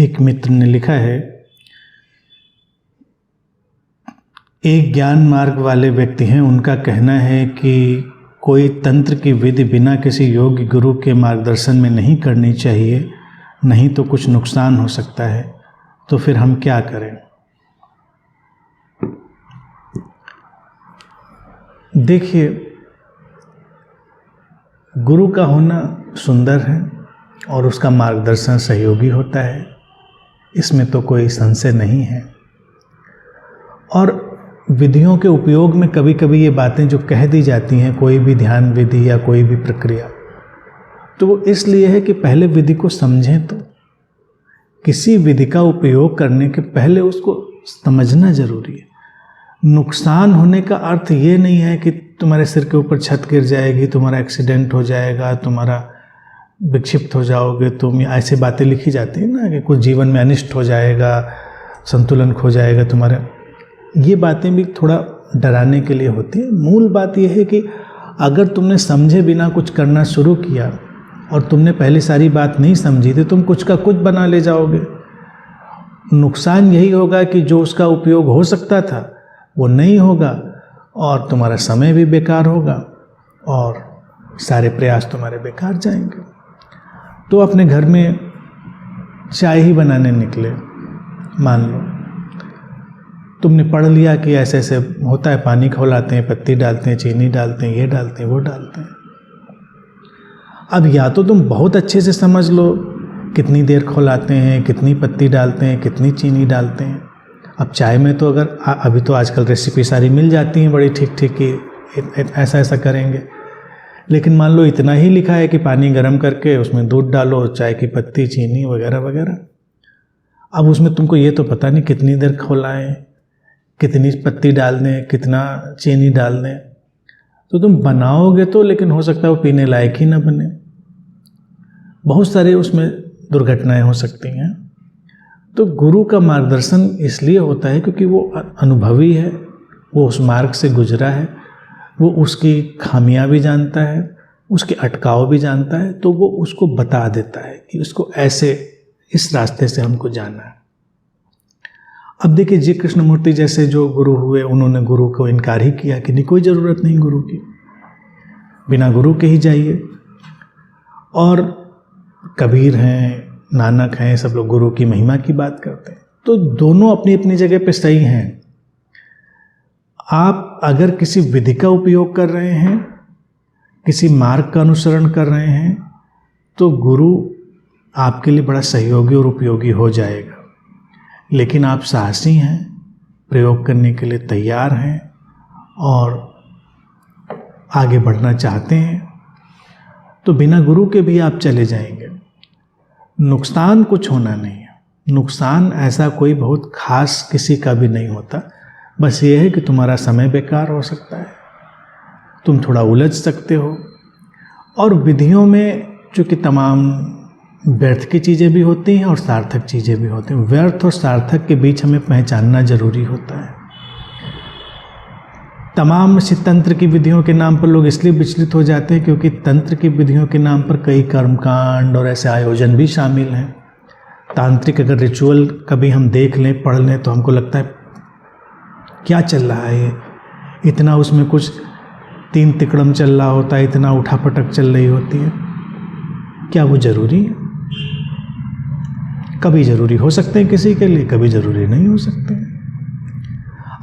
एक मित्र ने लिखा है, एक ज्ञान मार्ग वाले व्यक्ति हैं, उनका कहना है कि कोई तंत्र की विधि बिना किसी योग्य गुरु के मार्गदर्शन में नहीं करनी चाहिए, नहीं तो कुछ नुकसान हो सकता है। तो फिर हम क्या करें? देखिए, गुरु का होना सुंदर है और उसका मार्गदर्शन सहयोगी होता है, इसमें तो कोई संशय नहीं है। और विधियों के उपयोग में कभी कभी ये बातें जो कह दी जाती हैं, कोई भी ध्यान विधि या कोई भी प्रक्रिया, तो वो इसलिए है कि पहले विधि को समझें। तो किसी विधि का उपयोग करने के पहले उसको समझना जरूरी है। नुकसान होने का अर्थ ये नहीं है कि तुम्हारे सिर के ऊपर छत गिर जाएगी, तुम्हारा एक्सीडेंट हो जाएगा, तुम्हारा विक्षिप्त हो जाओगे तुम, ऐसे बातें लिखी जाती है ना कि कुछ जीवन में अनिष्ट हो जाएगा, संतुलन खो जाएगा तुम्हारा। ये बातें भी थोड़ा डराने के लिए होती है। मूल बात यह है कि अगर तुमने समझे बिना कुछ करना शुरू किया और तुमने पहले सारी बात नहीं समझी तो तुम कुछ का कुछ बना ले जाओगे। नुकसान यही होगा कि जो उसका उपयोग हो सकता था वो नहीं होगा और तुम्हारा समय भी बेकार होगा और सारे प्रयास तुम्हारे बेकार जाएंगे। तो अपने घर में चाय ही बनाने निकले, मान लो तुमने पढ़ लिया कि ऐसे ऐसे होता है, पानी खौलाते हैं, पत्ती डालते हैं, चीनी डालते हैं, ये डालते हैं, वो डालते हैं। अब या तो तुम बहुत अच्छे से समझ लो कितनी देर खौलाते हैं, कितनी पत्ती डालते हैं, कितनी चीनी डालते हैं। अब चाय में तो अगर अभी तो आजकल रेसिपी सारी मिल जाती हैं बड़ी ठीक ठीक कि ऐसा ऐसा करेंगे, लेकिन मान लो इतना ही लिखा है कि पानी गर्म करके उसमें दूध डालो, चाय की पत्ती, चीनी वगैरह वगैरह। अब उसमें तुमको ये तो पता नहीं कितनी देर खौलाएं, कितनी पत्ती डाल दें, कितना चीनी डाल दें। तो तुम बनाओगे तो, लेकिन हो सकता है वो पीने लायक ही ना बने। बहुत सारे उसमें दुर्घटनाएं हो सकती हैं। तो गुरु का मार्गदर्शन इसलिए होता है क्योंकि वो अनुभवी है, वो उस मार्ग से गुजरा है, वो उसकी खामियां भी जानता है, उसके अटकाव भी जानता है, तो वो उसको बता देता है कि उसको ऐसे इस रास्ते से हमको जाना है। अब देखिए, जी कृष्णमूर्ति जैसे जो गुरु हुए, उन्होंने गुरु को इनकार ही किया कि नहीं, कोई ज़रूरत नहीं गुरु की, बिना गुरु के ही जाइए। और कबीर हैं, नानक हैं, सब लोग गुरु की महिमा की बात करते हैं। तो दोनों अपनी अपनी जगह पे सही हैं। आप अगर किसी विधि का उपयोग कर रहे हैं, किसी मार्ग का अनुसरण कर रहे हैं, तो गुरु आपके लिए बड़ा सहयोगी और उपयोगी हो जाएगा। लेकिन आप साहसी हैं, प्रयोग करने के लिए तैयार हैं और आगे बढ़ना चाहते हैं, तो बिना गुरु के भी आप चले जाएंगे। नुकसान कुछ होना नहीं है। नुकसान ऐसा कोई बहुत खास किसी का भी नहीं होता। बस ये है कि तुम्हारा समय बेकार हो सकता है, तुम थोड़ा उलझ सकते हो। और विधियों में चूँकि तमाम व्यर्थ की चीज़ें भी होती हैं और सार्थक चीज़ें भी होती हैं। व्यर्थ और सार्थक के बीच हमें पहचानना जरूरी होता है। तमाम तंत्र की विधियों के नाम पर लोग इसलिए विचलित हो जाते हैं क्योंकि तंत्र की विधियों के नाम पर कई कर्मकांड और ऐसे आयोजन भी शामिल हैं। तांत्रिक अगर रिचुअल कभी हम देख लें, पढ़ लें, तो हमको लगता है क्या चल रहा है ये, इतना उसमें कुछ तीन तिकड़म चल रहा होता है, इतना उठापटक चल रही होती है। क्या वो जरूरी है? कभी ज़रूरी हो सकते हैं किसी के लिए, कभी ज़रूरी नहीं हो सकते।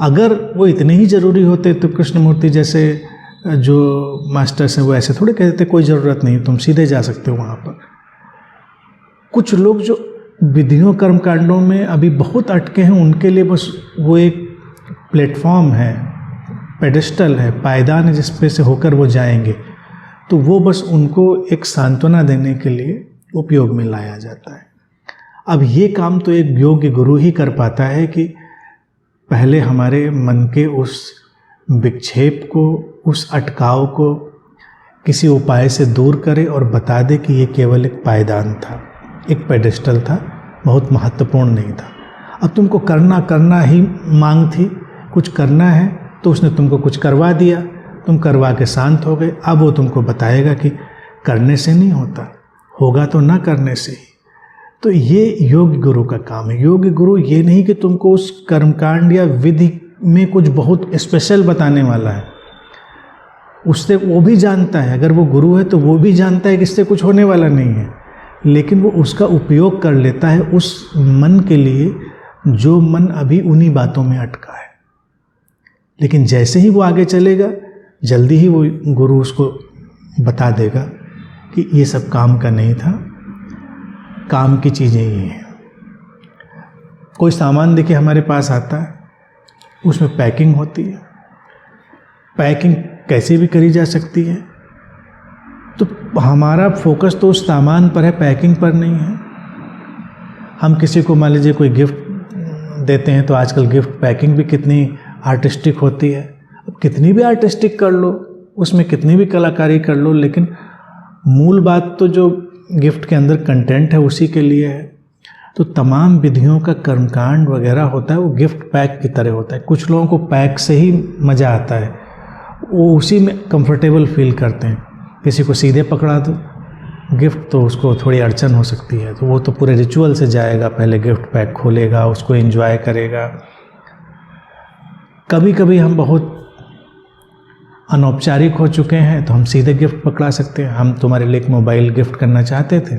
अगर वो इतने ही ज़रूरी होते तो कृष्णमूर्ति जैसे जो मास्टर्स हैं वो ऐसे थोड़े कहते कोई ज़रूरत नहीं, तुम सीधे जा सकते हो वहाँ पर। कुछ लोग जो विधियों कर्मकांडों में अभी बहुत अटके हैं, उनके लिए बस वो एक प्लेटफॉर्म है, पेडेस्टल है, पायदान है जिस पे से होकर वो जाएंगे। तो वो बस उनको एक सांत्वना देने के लिए उपयोग में लाया जाता है। अब ये काम तो एक योग्य गुरु ही कर पाता है कि पहले हमारे मन के उस विक्षेप को, उस अटकाव को किसी उपाय से दूर करे और बता दे कि ये केवल एक पायदान था, एक पेडेस्टल था, बहुत महत्वपूर्ण नहीं था। अब तुमको करना ही मांग थी, कुछ करना है, तो उसने तुमको कुछ करवा दिया, तुम करवा के शांत हो गए। अब वो तुमको बताएगा कि करने से नहीं होता, होगा तो ना करने से ही। तो ये योग गुरु का काम है। योग गुरु ये नहीं कि तुमको उस कर्मकांड या विधि में कुछ बहुत स्पेशल बताने वाला है, उससे वो भी जानता है, अगर वो गुरु है तो वो भी जानता है कि इससे कुछ होने वाला नहीं है, लेकिन वो उसका उपयोग कर लेता है उस मन के लिए जो मन अभी उन्हीं बातों में अटका है। लेकिन जैसे ही वो आगे चलेगा, जल्दी ही वो गुरु उसको बता देगा कि ये सब काम का नहीं था, काम की चीज़ें ये हैं। कोई सामान देखिए हमारे पास आता है, उसमें पैकिंग होती है, पैकिंग कैसे भी करी जा सकती है, तो हमारा फोकस तो उस सामान पर है, पैकिंग पर नहीं है। हम किसी को मान लीजिए कोई गिफ्ट देते हैं तो आजकल गिफ्ट पैकिंग भी कितनी आर्टिस्टिक होती है। अब कितनी भी आर्टिस्टिक कर लो, उसमें कितनी भी कलाकारी कर लो, लेकिन मूल बात तो जो गिफ्ट के अंदर कंटेंट है उसी के लिए है। तो तमाम विधियों का कर्मकांड वगैरह होता है वो गिफ्ट पैक की तरह होता है। कुछ लोगों को पैक से ही मज़ा आता है, वो उसी में कंफर्टेबल फील करते हैं। किसी को सीधे पकड़ा दो गिफ्ट तो उसको थोड़ी अड़चन हो सकती है, तो वो तो पूरे रिचुअल से जाएगा, पहले गिफ्ट पैक खोलेगा, उसको एंजॉय करेगा। कभी कभी हम बहुत अनौपचारिक हो चुके हैं तो हम सीधे गिफ्ट पकड़ा सकते हैं। हम तुम्हारे लिए एक मोबाइल गिफ्ट करना चाहते थे,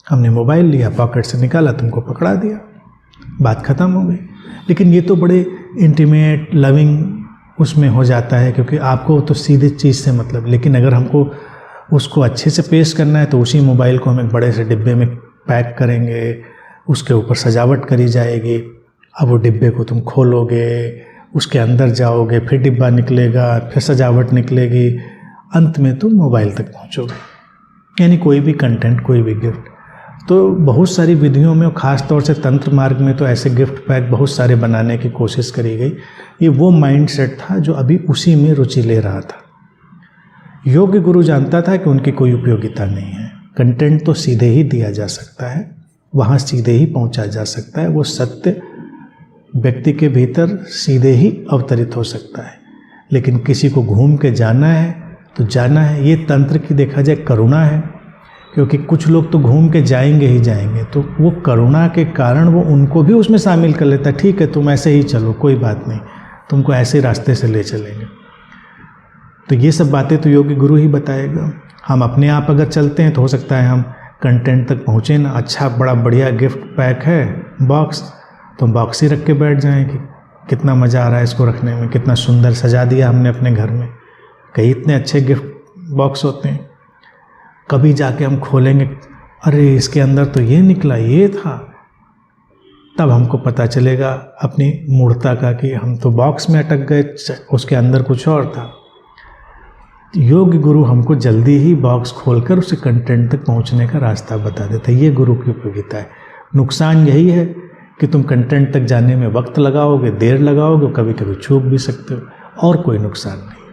हमने मोबाइल लिया, पॉकेट से निकाला, तुमको पकड़ा दिया, बात ख़त्म हो गई। लेकिन ये तो बड़े इंटीमेट लविंग उसमें हो जाता है, क्योंकि आपको तो सीधे चीज़ से मतलब। लेकिन अगर हमको उसको अच्छे से पेश करना है तो उसी मोबाइल को हम एक बड़े से डिब्बे में पैक करेंगे, उसके ऊपर सजावट करी जाएगी। अब वो डिब्बे को तुम खोलोगे, उसके अंदर जाओगे, फिर डिब्बा निकलेगा, फिर सजावट निकलेगी, अंत में तुम मोबाइल तक पहुंचोगे। यानी कोई भी कंटेंट, कोई भी गिफ्ट। तो बहुत सारी विधियों में, ख़ास तौर से तंत्र मार्ग में तो ऐसे गिफ्ट पैक बहुत सारे बनाने की कोशिश करी गई। ये वो माइंड सेट था जो अभी उसी में रुचि ले रहा था। योग्य गुरु जानता था कि उनकी कोई उपयोगिता नहीं है, कंटेंट तो सीधे ही दिया जा सकता है, वहाँ सीधे ही पहुँचा जा सकता है, वो सत्य व्यक्ति के भीतर सीधे ही अवतरित हो सकता है। लेकिन किसी को घूम के जाना है तो जाना है। ये तंत्र की देखा जाए करुणा है, क्योंकि कुछ लोग तो घूम के जाएंगे ही जाएंगे, तो वो करुणा के कारण वो उनको भी उसमें शामिल कर लेता है। ठीक है, तुम ऐसे ही चलो, कोई बात नहीं, तुमको ऐसे रास्ते से ले चलेंगे। तो ये सब बातें तो योगी गुरु ही बताएगा। हम अपने आप अगर चलते हैं तो हो सकता है हम कंटेंट तक पहुँचे ना। अच्छा बड़ा बढ़िया गिफ्ट पैक है बॉक्स, तो हम बॉक्स ही रख के बैठ जाएं कि कितना मज़ा आ रहा है इसको रखने में, कितना सुंदर सजा दिया हमने अपने घर में। कई इतने अच्छे गिफ्ट बॉक्स होते हैं, कभी जाके हम खोलेंगे, अरे इसके अंदर तो ये निकला, ये था। तब हमको पता चलेगा अपनी मूर्खता का कि हम तो बॉक्स में अटक गए, उसके अंदर कुछ और था। योग्य गुरु हमको जल्दी ही बॉक्स खोलकर उसे कंटेंट तक पहुंचने का रास्ता बता देता है। ये गुरु की उपयोगिता है। नुकसान यही है कि तुम कंटेंट तक जाने में वक्त लगाओगे, देर लगाओगे, कभी कभी चूक भी सकते हो, और कोई नुकसान नहीं।